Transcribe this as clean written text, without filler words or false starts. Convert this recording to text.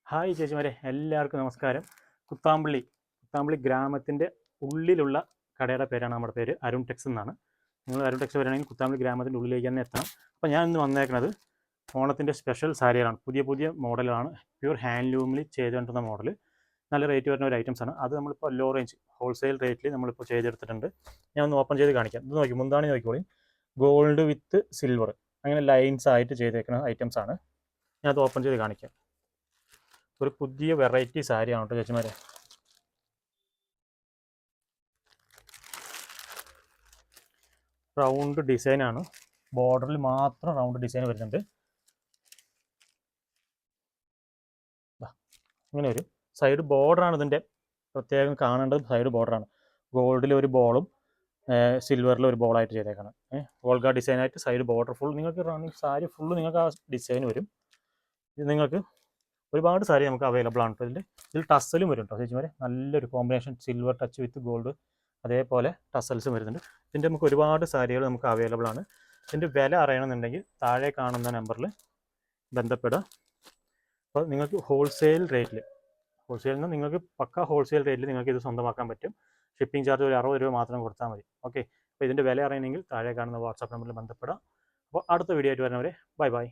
Hi ചേച്ചിമാരെ, എല്ലാവർക്കും നമസ്കാരം. കുത്താമ്പള്ളി ഗ്രാമത്തിൻ്റെ ഉള്ളിലുള്ള കടയുടെ പേരാണ് നമ്മുടെ പേര്. അരുൺ ടെക്സ് എന്നാണ്. നിങ്ങൾ അരുൺ ടെക്സ് വരികയാണെങ്കിൽ കുത്താമ്പള്ളി ഗ്രാമത്തിൻ്റെ ഉള്ളിലേക്ക് തന്നെ എത്തണം. അപ്പോൾ ഞാൻ ഇന്ന് വന്നേക്കുന്നത് ഓണത്തിൻ്റെ സ്പെഷ്യൽ സാരികളാണ്. പുതിയ മോഡലാണ്. പ്യൂർ ഹാൻഡ്ലൂമിൽ ചെയ്തുകൊണ്ടിരുന്ന മോഡൽ. നല്ല റേറ്റ് വരുന്ന ഒരു ഐറ്റംസാണ്. അത് നമ്മളിപ്പോൾ ലോ റേഞ്ച് ഹോൾസെയിൽ റേറ്റിൽ നമ്മളിപ്പോൾ ചെയ്തെടുത്തിട്ടുണ്ട്. ഞാൻ ഒന്ന് ഓപ്പൺ ചെയ്ത് കാണിക്കാം. ഇത് നോക്കി, മുന്താണി നോക്കിക്കോളി. ഗോൾഡ് വിത്ത് സിൽവർ അങ്ങനെ ലൈൻസ് ആയിട്ട് ചെയ്തേക്കുന്ന ഐറ്റംസാണ്. ഞാൻ അത് ഓപ്പൺ ചെയ്ത് കാണിക്കാം. ഒരു പുതിയ വെറൈറ്റി സാരിയാണ് കേട്ടോ ചേച്ചിമാരെ. റൗണ്ട് ഡിസൈനാണ്, ബോർഡറിൽ മാത്രം റൗണ്ട് ഡിസൈൻ വരുന്നുണ്ട്. ഇങ്ങനെ ഒരു സൈഡ് ബോർഡറാണ് ഇതിൻ്റെ പ്രത്യേകം കാണേണ്ടത്. സൈഡ് ബോർഡറാണ്. ഗോൾഡിൽ ഒരു ബോളും സിൽവറിൽ ഒരു ബോളായിട്ട് ചെയ്തേക്കണം. വോൾഗ ഡിസൈനായിട്ട് സൈഡ് ബോർഡർ ഫുൾ നിങ്ങൾക്ക് റണ്ണിങ് സാരി ഫുള്ള് നിങ്ങൾക്ക് ആ ഡിസൈൻ വരും. ഇത് നിങ്ങൾക്ക് ഒരുപാട് സാരി നമുക്ക് അവൈലബിൾ ആണ്. ഇതിൽ ടസലും വരും കേട്ടോ ചേച്ചിമാരെ. നല്ലൊരു combination silver touch with gold, അതേപോലെ ടസൽസും വരുന്നുണ്ട്. ഇതിൻ്റെ നമുക്ക് ഒരുപാട് സാരികൾ നമുക്ക് അവൈലബിൾ ആണ്. ഇതിൻ്റെ വില അറിയണമെന്നുണ്ടെങ്കിൽ താഴെ കാണുന്ന നമ്പറിൽ ബന്ധപ്പെടുക. അപ്പോൾ നിങ്ങൾക്ക് ഹോൾസെയിൽ നിന്ന് നിങ്ങൾക്ക് പക്ക ഹോൾസെയിൽ റേറ്റിൽ നിങ്ങൾക്ക് ഇത് സ്വന്തമാക്കാൻ പറ്റും. ഷിപ്പിംഗ് ചാർജ് ഒരു 60 രൂപ മാത്രം കൊടുത്താൽ മതി. ഓക്കെ. അപ്പോൾ ഇതിൻ്റെ വില അറിയണമെങ്കിൽ താഴെ കാണുന്ന വാട്സാപ്പ് നമ്പറിൽ ബന്ധപ്പെടുക. അപ്പോൾ അടുത്ത വീഡിയോ ആയിട്ട് വരുന്നവരെ ബൈ.